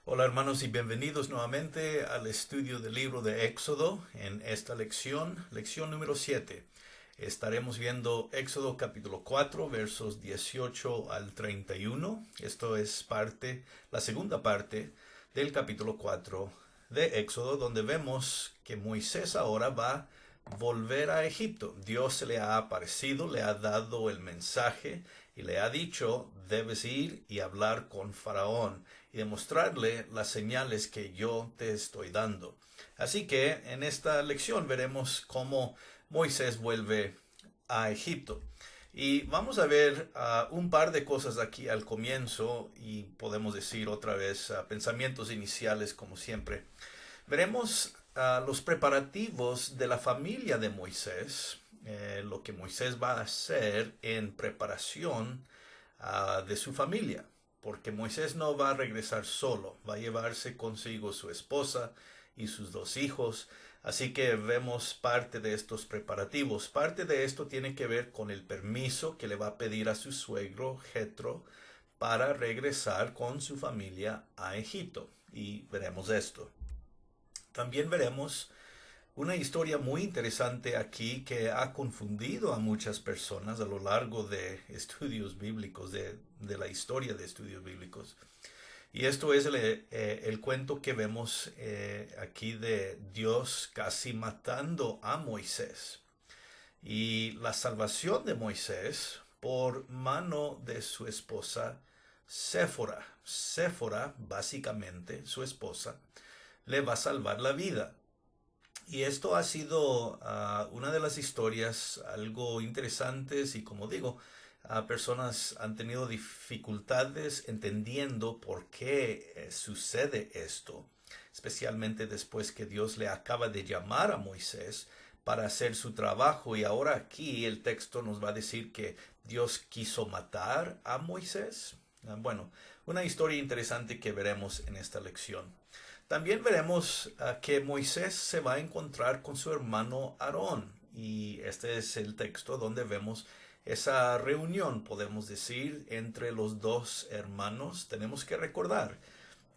Hola hermanos y bienvenidos nuevamente al estudio del libro de Éxodo. En esta lección número 7, estaremos viendo Éxodo capítulo 4 versos 18 al 31. Esto es la segunda parte del capítulo 4 de Éxodo, donde vemos que Moisés ahora va a volver a Egipto. Dios le ha aparecido, le ha dado el mensaje y le ha dicho: debes ir y hablar con Faraón y demostrarle las señales que yo te estoy dando. Así que en esta lección veremos cómo Moisés vuelve a Egipto. Y vamos a ver un par de cosas aquí al comienzo y podemos decir otra vez pensamientos iniciales como siempre. Veremos los preparativos de la familia de Moisés, lo que Moisés va a hacer en preparación de su familia, porque Moisés no va a regresar solo, va a llevarse consigo su esposa y sus dos hijos. Así que vemos parte de estos preparativos. Parte de esto tiene que ver con el permiso que le va a pedir a su suegro Jetro para regresar con su familia a Egipto. Y veremos esto. También veremos una historia muy interesante aquí que ha confundido a muchas personas a lo largo de estudios bíblicos, de la historia de estudios bíblicos. Y esto es el cuento que vemos aquí de Dios casi matando a Moisés. Y la salvación de Moisés por mano de su esposa Séfora. Séfora, básicamente, su esposa, le va a salvar la vida. Y esto ha sido una de las historias algo interesantes y como digo, personas han tenido dificultades entendiendo por qué sucede esto, especialmente después que Dios le acaba de llamar a Moisés para hacer su trabajo y ahora aquí el texto nos va a decir que Dios quiso matar a Moisés. Bueno, una historia interesante que veremos en esta lección. También veremos que Moisés se va a encontrar con su hermano Aarón. Y este es el texto donde vemos esa reunión, podemos decir, entre los dos hermanos. Tenemos que recordar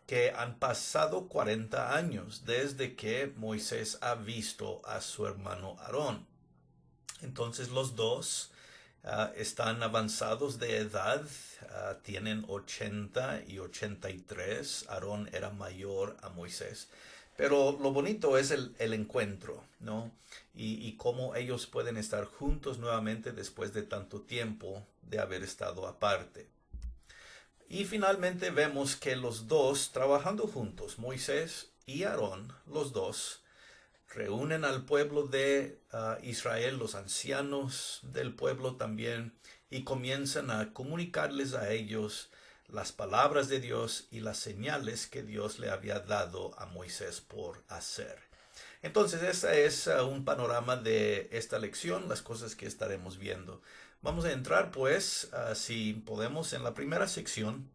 que han pasado 40 años desde que Moisés ha visto a su hermano Aarón. Entonces los dos están avanzados de edad, tienen 80 y 83. Aarón era mayor a Moisés. Pero lo bonito es el encuentro, ¿no? Y cómo ellos pueden estar juntos nuevamente después de tanto tiempo de haber estado aparte. Y finalmente vemos que los dos trabajando juntos, Moisés y Aarón, los dos, reúnen al pueblo de Israel, los ancianos del pueblo también, y comienzan a comunicarles a ellos las palabras de Dios y las señales que Dios le había dado a Moisés por hacer. Entonces, este es un panorama de esta lección, las cosas que estaremos viendo. Vamos a entrar, pues, si podemos, en la primera sección,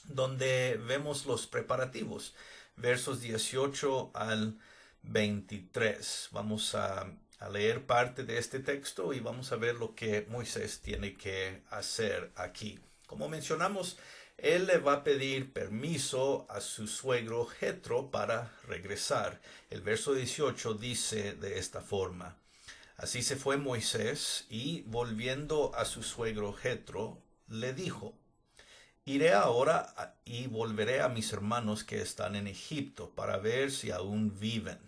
donde vemos los preparativos, versos 18 al 23. Vamos a leer parte de este texto y vamos a ver lo que Moisés tiene que hacer aquí. Como mencionamos, él le va a pedir permiso a su suegro Jetro para regresar. El verso 18 dice de esta forma: Así se fue Moisés y volviendo a su suegro Jetro, le dijo: Iré ahora y volveré a mis hermanos que están en Egipto para ver si aún viven.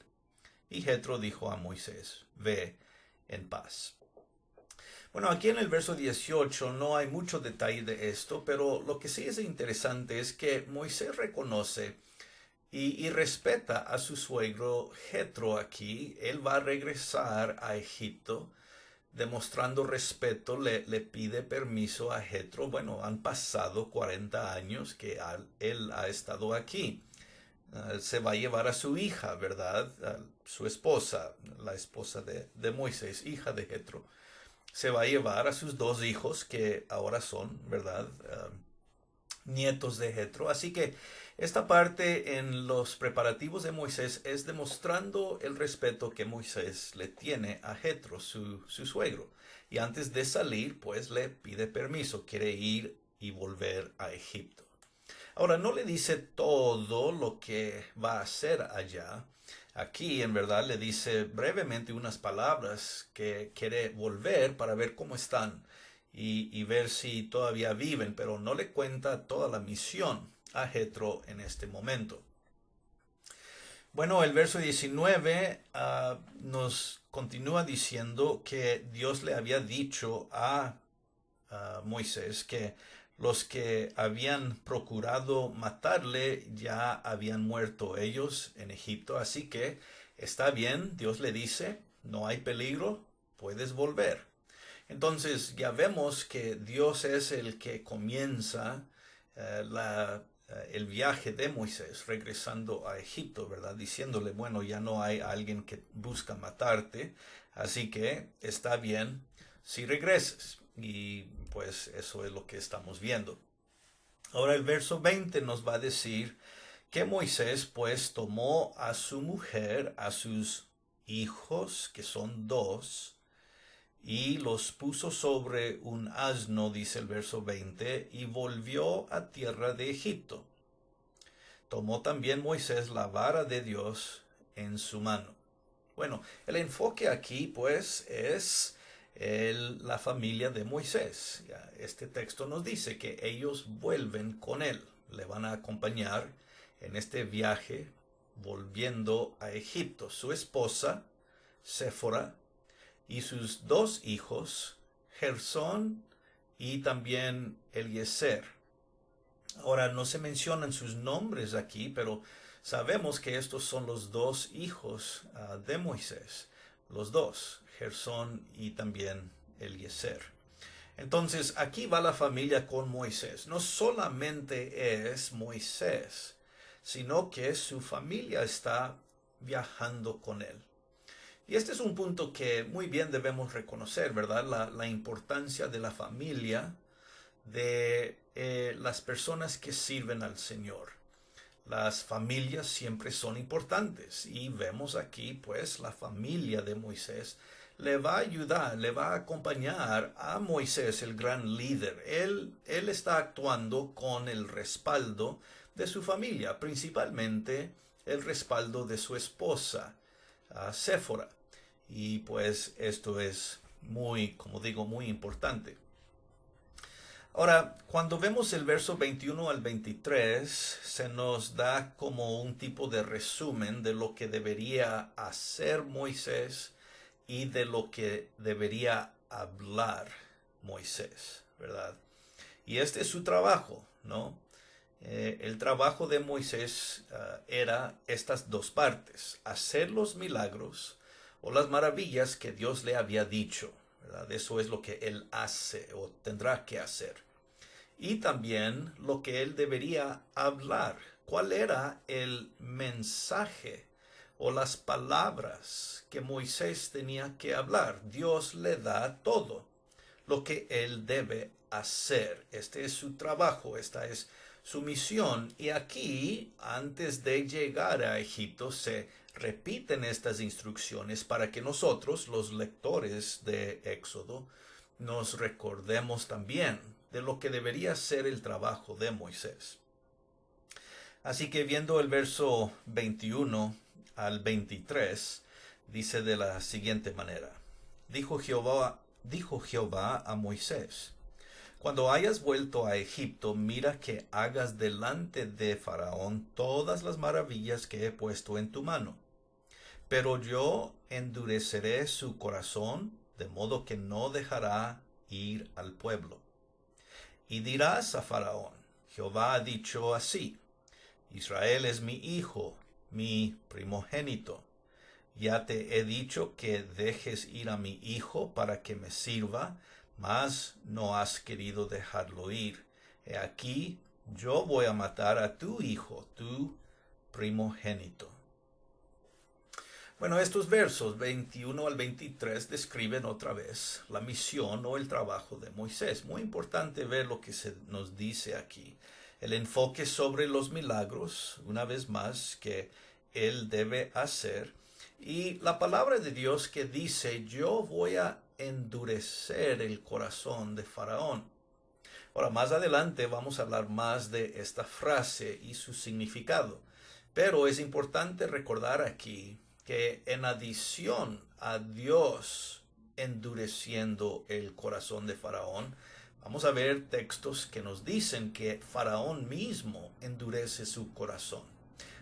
Y Jetro dijo a Moisés: Ve en paz. Bueno, aquí en el verso 18 no hay mucho detalle de esto, pero lo que sí es interesante es que Moisés reconoce y respeta a su suegro Jetro aquí. Él va a regresar a Egipto demostrando respeto, le pide permiso a Jetro. Bueno, han pasado 40 años que él ha estado aquí. Se va a llevar a su hija, ¿verdad? Su esposa, la esposa de Moisés, hija de Jetro. Se va a llevar a sus dos hijos que ahora son, ¿verdad? Nietos de Jetro. Así que esta parte en los preparativos de Moisés es demostrando el respeto que Moisés le tiene a Jetro, su suegro. Y antes de salir, pues le pide permiso, quiere ir y volver a Egipto. Ahora, no le dice todo lo que va a hacer allá. Aquí, en verdad, le dice brevemente unas palabras que quiere volver para ver cómo están y ver si todavía viven, pero no le cuenta toda la misión a Jetro en este momento. Bueno, el verso 19 nos continúa diciendo que Dios le había dicho a Moisés que los que habían procurado matarle ya habían muerto ellos en Egipto. Así que está bien, Dios le dice, no hay peligro, puedes volver. Entonces ya vemos que Dios es el que comienza el viaje de Moisés regresando a Egipto, ¿verdad? Diciéndole, bueno, ya no hay alguien que busca matarte, así que está bien si regreses. Y pues eso es lo que estamos viendo. Ahora el verso 20 nos va a decir que Moisés pues tomó a su mujer, a sus hijos, que son dos, y los puso sobre un asno, dice el verso 20, y volvió a tierra de Egipto. Tomó también Moisés la vara de Dios en su mano. Bueno, el enfoque aquí pues es la familia de Moisés. Este texto nos dice que ellos vuelven con él, le van a acompañar en este viaje volviendo a Egipto. Su esposa, Séfora, y sus dos hijos, Gersón y también Eliezer. Ahora no se mencionan sus nombres aquí, pero sabemos que estos son los dos hijos de Moisés, los dos, Gersón y también Eliezer. Entonces aquí va la familia con Moisés. No solamente es Moisés, sino que su familia está viajando con él. Y este es un punto que muy bien debemos reconocer, ¿verdad? La importancia de la familia, de las personas que sirven al Señor. Las familias siempre son importantes y vemos aquí pues la familia de Moisés le va a ayudar, le va a acompañar a Moisés, el gran líder. Él está actuando con el respaldo de su familia, principalmente el respaldo de su esposa, Séfora. Y pues esto es muy, como digo, muy importante. Ahora, cuando vemos el verso 21 al 23, se nos da como un tipo de resumen de lo que debería hacer Moisés y de lo que debería hablar Moisés, ¿verdad? Y este es su trabajo, ¿no? El trabajo de Moisés era estas dos partes, hacer los milagros o las maravillas que Dios le había dicho, ¿verdad? Eso es lo que él hace o tendrá que hacer. Y también lo que él debería hablar. ¿Cuál era el mensaje o las palabras que Moisés tenía que hablar? Dios le da todo lo que él debe hacer. Este es su trabajo, esta es su misión. Y aquí, antes de llegar a Egipto, se repiten estas instrucciones para que nosotros, los lectores de Éxodo, nos recordemos también de lo que debería ser el trabajo de Moisés. Así que viendo el verso 21 al 23, dice de la siguiente manera: dijo Jehová a Moisés: cuando hayas vuelto a Egipto, mira que hagas delante de Faraón todas las maravillas que he puesto en tu mano. Pero yo endureceré su corazón, de modo que no dejará ir al pueblo. Y dirás a Faraón: Jehová ha dicho así: Israel es mi hijo, mi primogénito. Ya te he dicho que dejes ir a mi hijo para que me sirva, mas no has querido dejarlo ir. He aquí, yo voy a matar a tu hijo, tu primogénito. Bueno, estos versos 21 al 23 describen otra vez la misión o el trabajo de Moisés. Muy importante ver lo que se nos dice aquí. El enfoque sobre los milagros, una vez más, que él debe hacer. Y la palabra de Dios que dice: yo voy a endurecer el corazón de Faraón. Ahora, más adelante vamos a hablar más de esta frase y su significado. Pero es importante recordar aquí que en adición a Dios endureciendo el corazón de Faraón, vamos a ver textos que nos dicen que Faraón mismo endurece su corazón.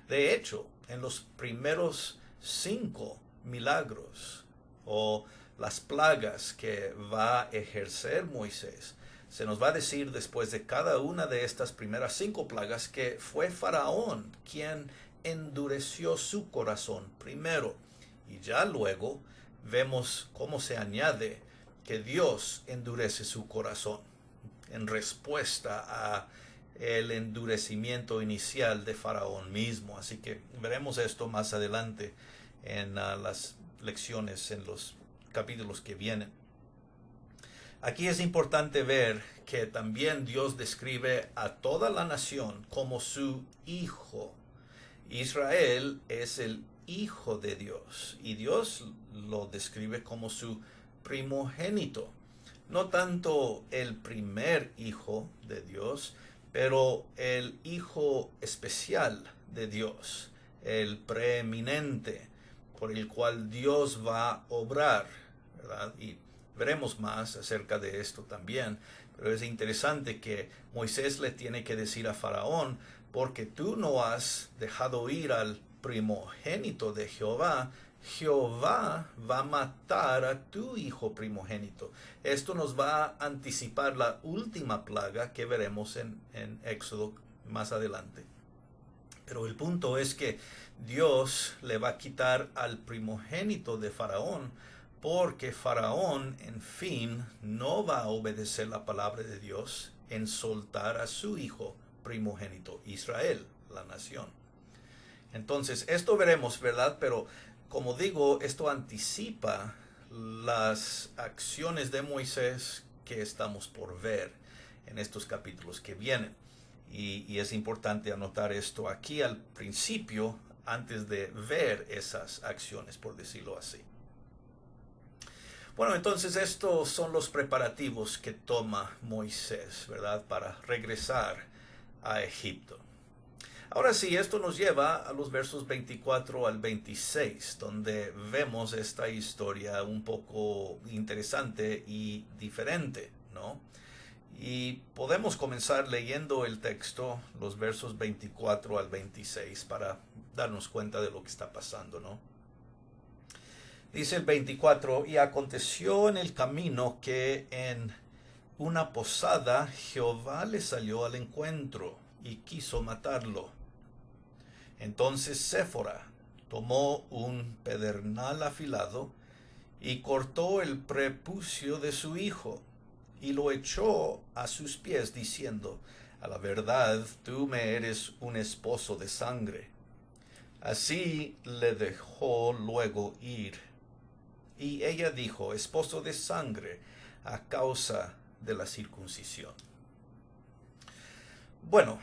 De hecho, en los primeros 5 milagros o las plagas que va a ejercer Moisés, se nos va a decir después de cada una de estas primeras 5 plagas que fue Faraón quien endureció su corazón primero. Y ya luego vemos cómo se añade que Dios endurece su corazón en respuesta a el endurecimiento inicial de Faraón mismo. Así que veremos esto más adelante en las lecciones, en los capítulos que vienen. Aquí es importante ver que también Dios describe a toda la nación como su hijo. Israel es el hijo de Dios y Dios lo describe como su primogénito. No tanto el primer hijo de Dios, pero el hijo especial de Dios, el preeminente, por el cual Dios va a obrar, ¿verdad? Y veremos más acerca de esto también, pero es interesante que Moisés le tiene que decir a Faraón, porque tú no has dejado ir al primogénito de Jehová, Jehová va a matar a tu hijo primogénito. Esto nos va a anticipar la última plaga que veremos en Éxodo más adelante. Pero el punto es que Dios le va a quitar al primogénito de Faraón, porque Faraón, en fin, no va a obedecer la palabra de Dios en soltar a su hijo primogénito, Israel, la nación. Entonces, esto veremos, ¿verdad? Pero como digo, esto anticipa las acciones de Moisés que estamos por ver en estos capítulos que vienen. Y es importante anotar esto aquí al principio, antes de ver esas acciones, por decirlo así. Bueno, entonces estos son los preparativos que toma Moisés, ¿verdad? Para regresar a Egipto. Ahora sí, esto nos lleva a los versos 24 al 26, donde vemos esta historia un poco interesante y diferente, ¿no? Y podemos comenzar leyendo el texto, los versos 24 al 26, para darnos cuenta de lo que está pasando, ¿no? Dice el 24, y aconteció en el camino que en una posada Jehová le salió al encuentro y quiso matarlo. Entonces Séfora tomó un pedernal afilado y cortó el prepucio de su hijo y lo echó a sus pies diciendo, a la verdad tú me eres un esposo de sangre. Así le dejó luego ir. Y ella dijo, esposo de sangre, a causa de la circuncisión. Bueno,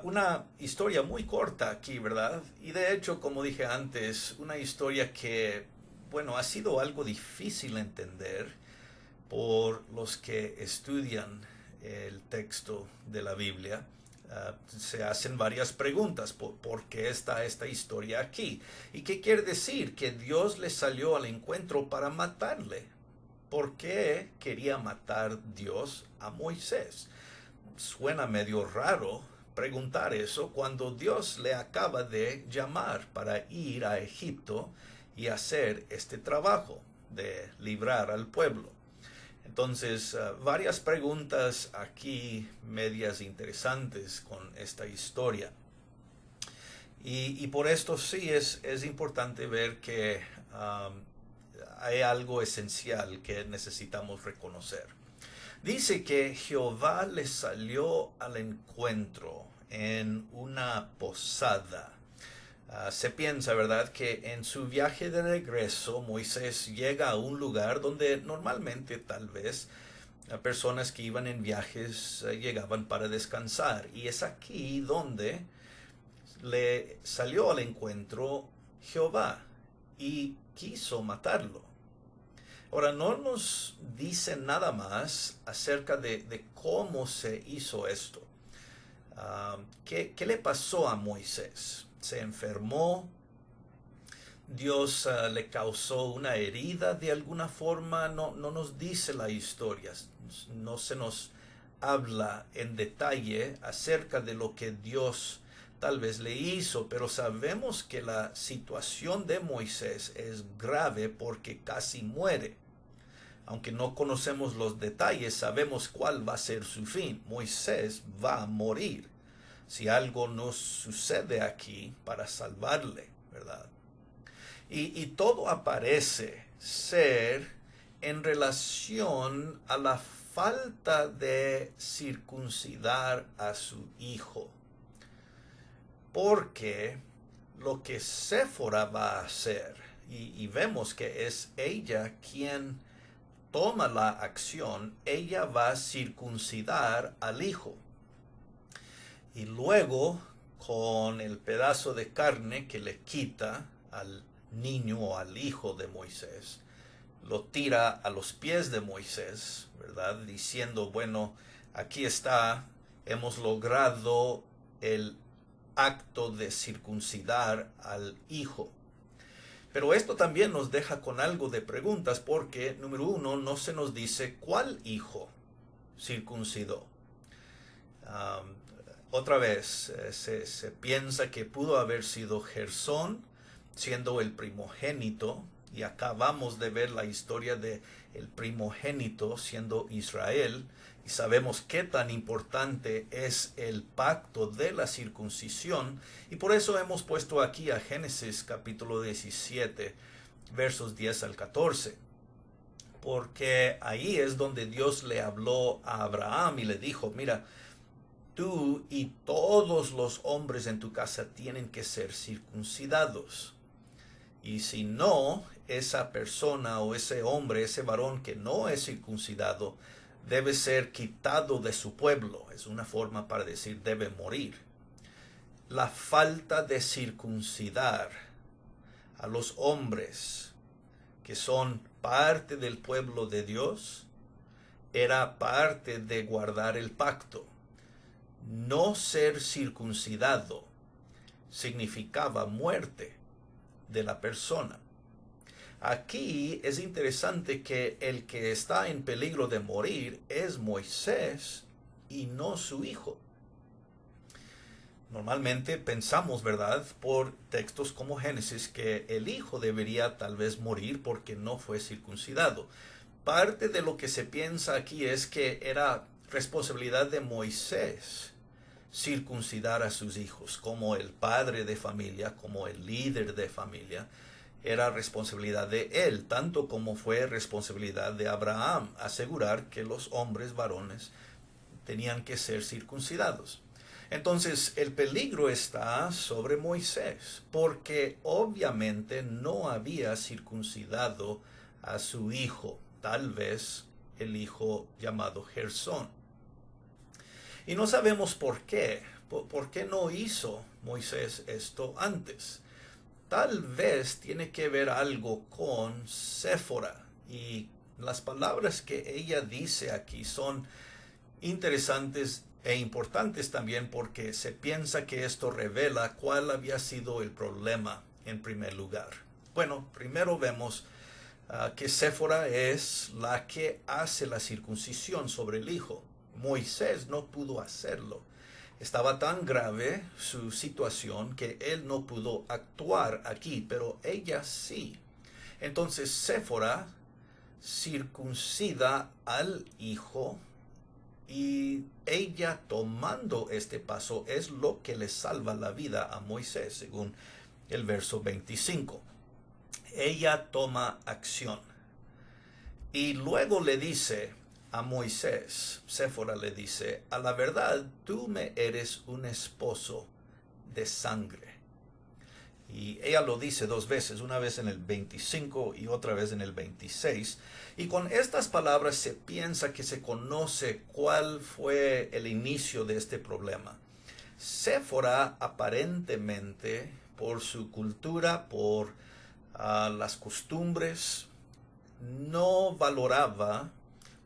una historia muy corta aquí, ¿verdad? Y de hecho, como dije antes, una historia que, bueno, ha sido algo difícil de entender por los que estudian el texto de la Biblia. Se hacen varias preguntas. ¿Por qué está esta historia aquí? ¿Y qué quiere decir? Que Dios le salió al encuentro para matarle. ¿Por qué quería matar Dios a Moisés? Suena medio raro preguntar eso cuando Dios le acaba de llamar para ir a Egipto y hacer este trabajo de librar al pueblo. Entonces, varias preguntas aquí medias interesantes con esta historia. Y por esto sí es importante ver que hay algo esencial que necesitamos reconocer. Dice que Jehová le salió al encuentro en una posada. Se piensa, ¿verdad?, que en su viaje de regreso Moisés llega a un lugar donde normalmente tal vez personas que iban en viajes llegaban para descansar. Y es aquí donde le salió al encuentro Jehová y quiso matarlo. Ahora, no nos dice nada más acerca de cómo se hizo esto. ¿Qué le pasó a Moisés? ¿Se enfermó? ¿Dios le causó una herida de alguna forma? No nos dice la historia. No se nos habla en detalle acerca de lo que Dios tal vez le hizo, pero sabemos que la situación de Moisés es grave porque casi muere. Aunque no conocemos los detalles, sabemos cuál va a ser su fin. Moisés va a morir si algo no sucede aquí para salvarle, ¿verdad? Y todo aparece ser en relación a la falta de circuncidar a su hijo. Porque lo que Séfora va a hacer, y vemos que es ella quien toma la acción, ella va a circuncidar al hijo. Y luego, con el pedazo de carne que le quita al niño o al hijo de Moisés, lo tira a los pies de Moisés, ¿verdad? Diciendo, bueno, aquí está, hemos logrado el acto de circuncidar al hijo. Pero esto también nos deja con algo de preguntas porque, número uno, no se nos dice cuál hijo circuncidó. Otra vez, se piensa que pudo haber sido Gersón, siendo el primogénito, y acabamos de ver la historia de el primogénito siendo Israel, y sabemos qué tan importante es el pacto de la circuncisión, y por eso hemos puesto aquí a Génesis capítulo 17, versos 10 al 14. Porque ahí es donde Dios le habló a Abraham y le dijo, mira, tú y todos los hombres en tu casa tienen que ser circuncidados. Y si no, esa persona o ese hombre, ese varón que no es circuncidado, debe ser quitado de su pueblo. Es una forma para decir debe morir. La falta de circuncidar a los hombres que son parte del pueblo de Dios era parte de guardar el pacto. No ser circuncidado significaba muerte de la persona. Aquí es interesante que el que está en peligro de morir es Moisés y no su hijo. Normalmente pensamos, ¿verdad?, por textos como Génesis, que el hijo debería tal vez morir porque no fue circuncidado. Parte de lo que se piensa aquí es que era responsabilidad de Moisés circuncidar a sus hijos, como el padre de familia, como el líder de familia. Era responsabilidad de él, tanto como fue responsabilidad de Abraham, asegurar que los hombres varones tenían que ser circuncidados. Entonces el peligro está sobre Moisés, porque obviamente no había circuncidado a su hijo, tal vez el hijo llamado Gersón. Y no sabemos por qué. ¿Por qué no hizo Moisés esto antes? Tal vez tiene que ver algo con Séfora. Y las palabras que ella dice aquí son interesantes e importantes también porque se piensa que esto revela cuál había sido el problema en primer lugar. Bueno, primero vemos que Séfora es la que hace la circuncisión sobre el hijo. Moisés no pudo hacerlo. Estaba tan grave su situación que él no pudo actuar aquí, pero ella sí. Entonces Séfora circuncida al hijo y ella tomando este paso es lo que le salva la vida a Moisés, según el verso 25. Ella toma acción. Y luego le dice a Moisés, Séfora le dice, a la verdad tú me eres un esposo de sangre. Y ella lo dice dos veces, una vez en el 25 y otra vez en el 26. Y con estas palabras se piensa que se conoce cuál fue el inicio de este problema. Séfora aparentemente, por su cultura, por las costumbres, no valoraba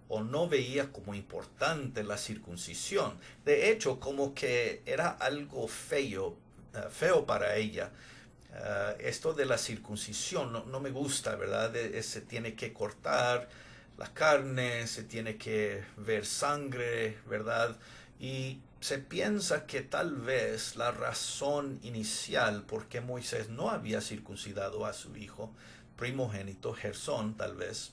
o no veía como importante la circuncisión. De hecho, como que era algo feo para ella. Esto de la circuncisión no me gusta, ¿verdad? Se tiene que cortar la carne, se tiene que ver sangre, ¿verdad? Y se piensa que tal vez la razón inicial por qué Moisés no había circuncidado a su hijo primogénito, Gersón, tal vez,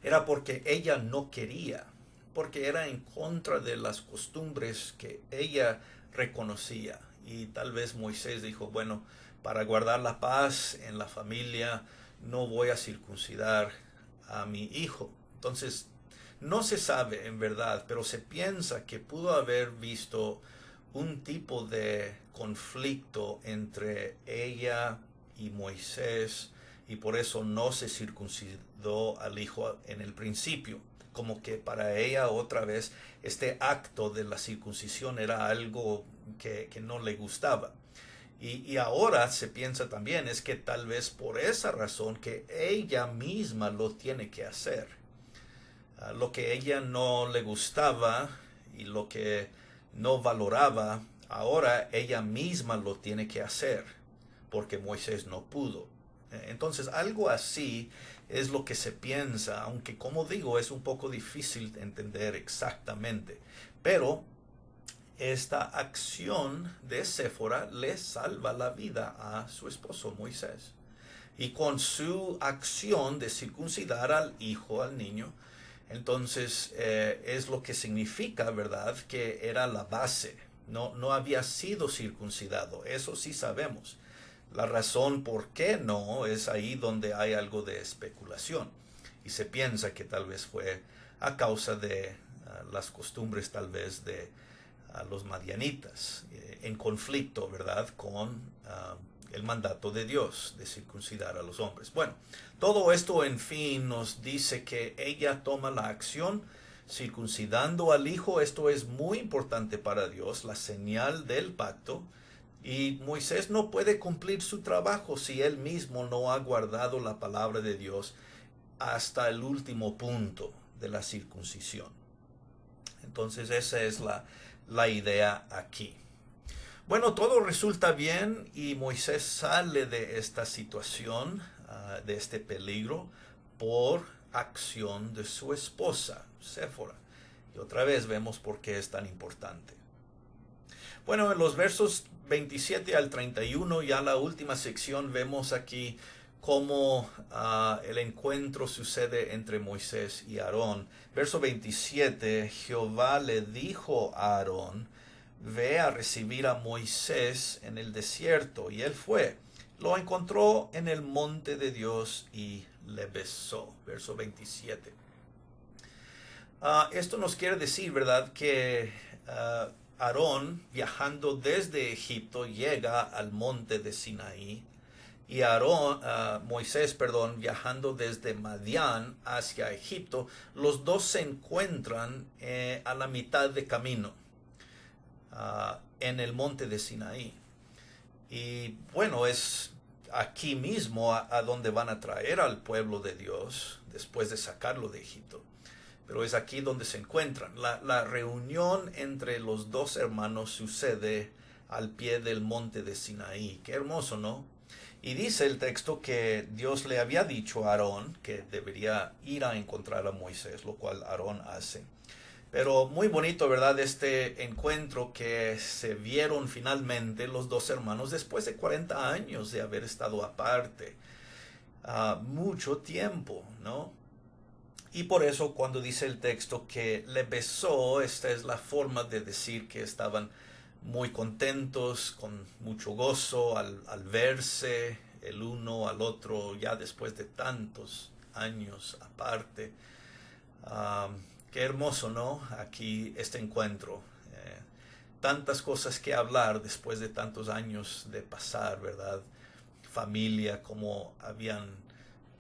era porque ella no quería, porque era en contra de las costumbres que ella reconocía. Y tal vez Moisés dijo, bueno, para guardar la paz en la familia, no voy a circuncidar a mi hijo. Entonces, no se sabe en verdad, pero se piensa que pudo haber visto un tipo de conflicto entre ella y Moisés, y por eso no se circuncidó al hijo en el principio. Como que para ella otra vez este acto de la circuncisión era algo que no le gustaba. Y ahora se piensa también es que tal vez por esa razón que ella misma lo tiene que hacer. Lo que ella no le gustaba y lo que no valoraba, ahora ella misma lo tiene que hacer porque Moisés no pudo. Entonces algo así es lo que se piensa, aunque como digo es un poco difícil de entender exactamente. Pero esta acción de Séfora le salva la vida a su esposo Moisés. Y con su acción de circuncidar al hijo, al niño, entonces es lo que significa, ¿verdad? Que era la base. No había sido circuncidado. Eso sí sabemos. La razón por qué no es ahí donde hay algo de especulación. Y se piensa que tal vez fue a causa de las costumbres tal vez de los madianitas, en conflicto, ¿verdad? Con el mandato de Dios de circuncidar a los hombres. Bueno, todo esto en fin nos dice que ella toma la acción circuncidando al hijo. Esto es muy importante para Dios, la señal del pacto. Y Moisés no puede cumplir su trabajo si él mismo no ha guardado la palabra de Dios hasta el último punto de la circuncisión. Entonces esa es la idea aquí. Bueno, todo resulta bien y Moisés sale de esta situación, de este peligro, por acción de su esposa, Séfora. Y otra vez vemos por qué es tan importante. Bueno, en los versos 27 al 31, ya la última sección, vemos aquí cómo el encuentro sucede entre Moisés y Aarón. Verso 27, Jehová le dijo a Aarón, ve a recibir a Moisés en el desierto. Y él fue. Lo encontró en el monte de Dios y le besó. Verso 27. Esto nos quiere decir, ¿verdad?, que Aarón, viajando desde Egipto, llega al monte de Sinaí. Y Moisés, viajando desde Madián hacia Egipto, los dos se encuentran a la mitad de camino, en el monte de Sinaí. Y bueno, es aquí mismo a donde van a traer al pueblo de Dios después de sacarlo de Egipto. Pero es aquí donde se encuentran. La reunión entre los dos hermanos sucede al pie del monte de Sinaí. Qué hermoso, ¿no? Y dice el texto que Dios le había dicho a Aarón que debería ir a encontrar a Moisés, lo cual Aarón hace. Pero muy bonito, ¿verdad? Este encuentro que se vieron finalmente los dos hermanos después de 40 años de haber estado aparte. Mucho tiempo, ¿no? Y por eso cuando dice el texto que le besó, esta es la forma de decir que estaban muy contentos, con mucho gozo al verse el uno al otro ya después de tantos años aparte. Qué hermoso, ¿no? Aquí este encuentro. Tantas cosas que hablar después de tantos años de pasar, ¿verdad? Familia, cómo habían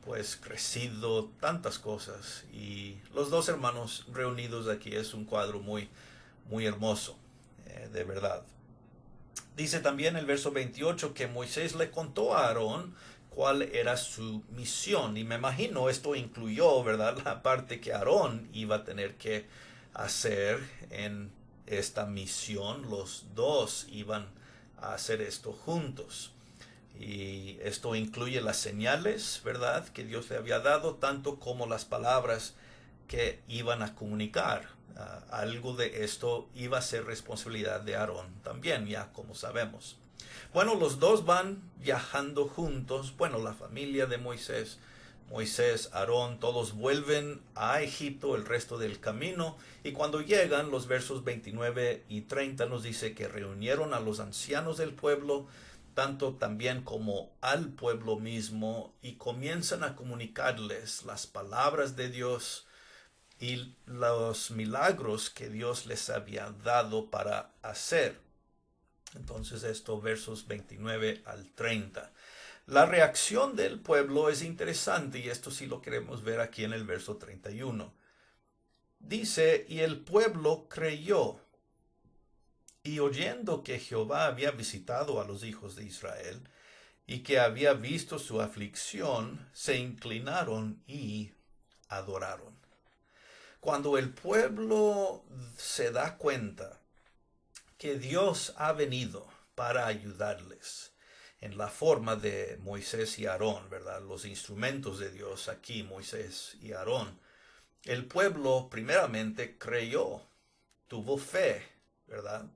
pues crecido, tantas cosas. Y los dos hermanos reunidos aquí es un cuadro muy, muy hermoso, de verdad. Dice también el verso 28 que Moisés le contó a Aarón cuál era su misión. Y me imagino esto incluyó, ¿verdad?, la parte que Aarón iba a tener que hacer en esta misión. Los dos iban a hacer esto juntos. Y esto incluye las señales, ¿verdad?, que Dios le había dado, tanto como las palabras que iban a comunicar. Algo de esto iba a ser responsabilidad de Aarón también, ya como sabemos. Bueno, los dos van viajando juntos. Bueno, la familia de Moisés, Aarón, todos vuelven a Egipto el resto del camino. Y cuando llegan, los versos 29 y 30 nos dice que reunieron a los ancianos del pueblo, tanto también como al pueblo mismo, y comienzan a comunicarles las palabras de Dios y los milagros que Dios les había dado para hacer. Entonces esto, versos 29 al 30. La reacción del pueblo es interesante y esto sí lo queremos ver aquí en el verso 31. Dice, y el pueblo creyó, y oyendo que Jehová había visitado a los hijos de Israel, y que había visto su aflicción, se inclinaron y adoraron. Cuando el pueblo se da cuenta que Dios ha venido para ayudarles en la forma de Moisés y Aarón, ¿verdad? Los instrumentos de Dios aquí, Moisés y Aarón. El pueblo primeramente creyó, tuvo fe, ¿verdad?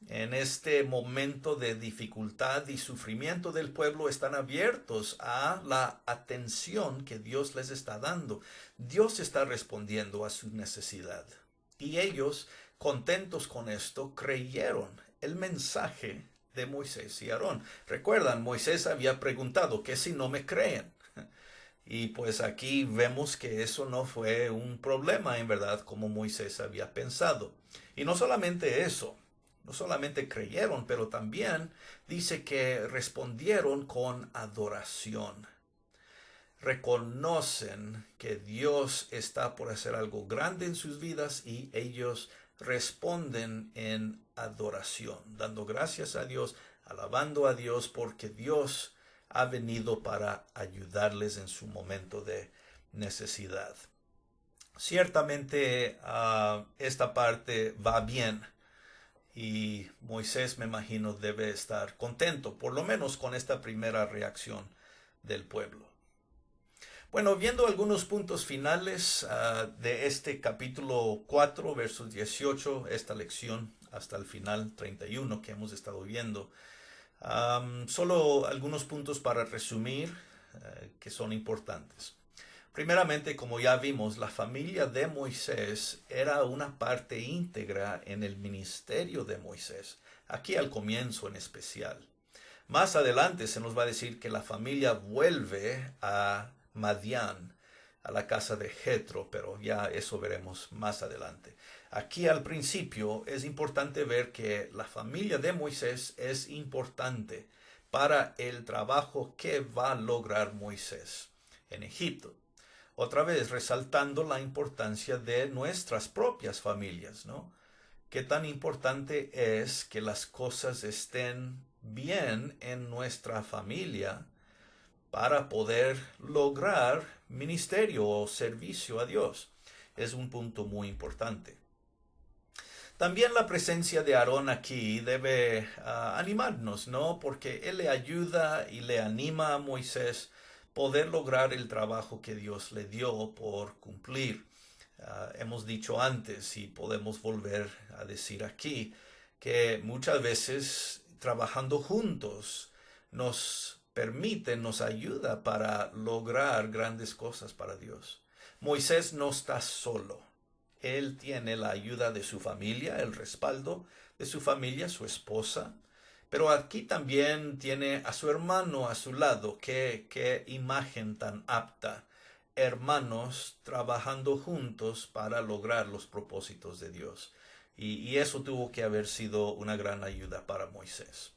En este momento de dificultad y sufrimiento del pueblo están abiertos a la atención que Dios les está dando. Dios está respondiendo a su necesidad. Y ellos, contentos con esto, creyeron el mensaje de Moisés y Aarón. Recuerdan, Moisés había preguntado, ¿qué si no me creen? Y pues aquí vemos que eso no fue un problema en verdad como Moisés había pensado. Y no solamente eso, no solamente creyeron, pero también dice que respondieron con adoración. Reconocen que Dios está por hacer algo grande en sus vidas y ellos responden en adoración, dando gracias a Dios, alabando a Dios porque Dios ha venido para ayudarles en su momento de necesidad. Ciertamente esta parte va bien y Moisés, me imagino, debe estar contento, por lo menos con esta primera reacción del pueblo. Bueno, viendo algunos puntos finales de este capítulo 4, versos 18, esta lección hasta el final 31 que hemos estado viendo. Solo algunos puntos para resumir que son importantes. Primeramente, como ya vimos, la familia de Moisés era una parte íntegra en el ministerio de Moisés, aquí al comienzo en especial. Más adelante se nos va a decir que la familia vuelve a Madián, a la casa de Jetro, pero ya eso veremos más adelante. Aquí al principio es importante ver que la familia de Moisés es importante para el trabajo que va a lograr Moisés en Egipto. Otra vez resaltando la importancia de nuestras propias familias, ¿no? Qué tan importante es que las cosas estén bien en nuestra familia para poder lograr ministerio o servicio a Dios. Es un punto muy importante. También la presencia de Aarón aquí debe animarnos, ¿no? Porque él le ayuda y le anima a Moisés poder lograr el trabajo que Dios le dio por cumplir. Hemos dicho antes y podemos volver a decir aquí que muchas veces trabajando juntos nos permite, nos ayuda para lograr grandes cosas para Dios. Moisés no está solo. Él tiene la ayuda de su familia, el respaldo de su familia, su esposa. Pero aquí también tiene a su hermano a su lado. Qué imagen tan apta. Hermanos trabajando juntos para lograr los propósitos de Dios. Y eso tuvo que haber sido una gran ayuda para Moisés.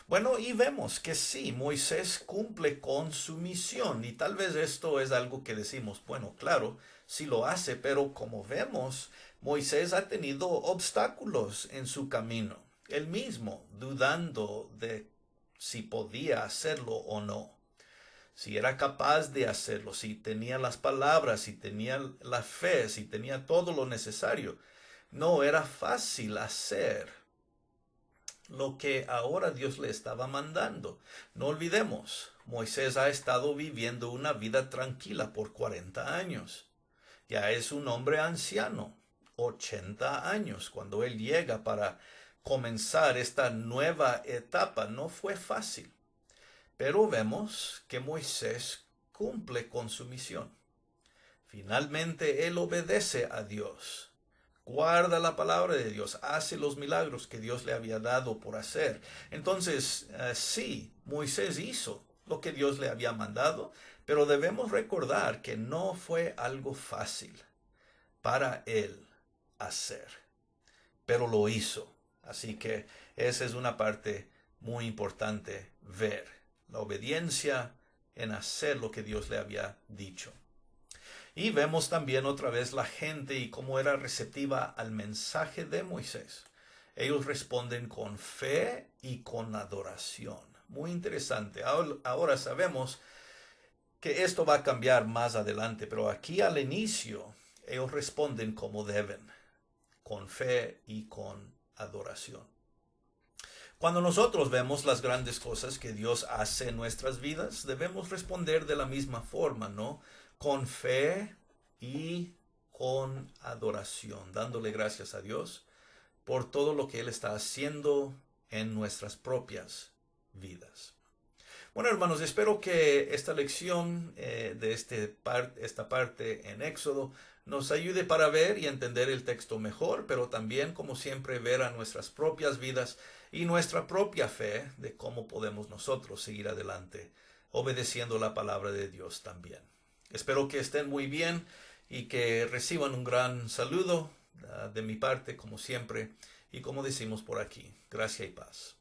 Bueno, y vemos que sí, Moisés cumple con su misión y tal vez esto es algo que decimos, bueno, claro, sí lo hace, pero como vemos, Moisés ha tenido obstáculos en su camino, él mismo dudando de si podía hacerlo o no. si era capaz de hacerlo, si tenía las palabras, si tenía la fe, si tenía todo lo necesario. No era fácil hacer lo que ahora Dios le estaba mandando. No olvidemos, Moisés ha estado viviendo una vida tranquila por 40 años. Ya es un hombre anciano, 80 años, cuando él llega para comenzar esta nueva etapa. No fue fácil, pero vemos que Moisés cumple con su misión. Finalmente él obedece a Dios, guarda la palabra de Dios, hace los milagros que Dios le había dado por hacer. Entonces, sí, Moisés hizo lo que Dios le había mandado, pero debemos recordar que no fue algo fácil para él hacer, pero lo hizo. Así que esa es una parte muy importante ver, la obediencia en hacer lo que Dios le había dicho. Y vemos también otra vez la gente y cómo era receptiva al mensaje de Moisés. Ellos responden con fe y con adoración. Muy interesante. Ahora sabemos que esto va a cambiar más adelante, pero aquí al inicio ellos responden como deben, con fe y con adoración. Cuando nosotros vemos las grandes cosas que Dios hace en nuestras vidas, debemos responder de la misma forma, ¿no? Con fe y con adoración, dándole gracias a Dios por todo lo que Él está haciendo en nuestras propias vidas. Bueno, hermanos, espero que esta lección de esta parte en Éxodo nos ayude para ver y entender el texto mejor, pero también, como siempre, ver a nuestras propias vidas y nuestra propia fe de cómo podemos nosotros seguir adelante, obedeciendo la palabra de Dios también. Espero que estén muy bien y que reciban un gran saludo de mi parte, como siempre, y como decimos por aquí, gracia y paz.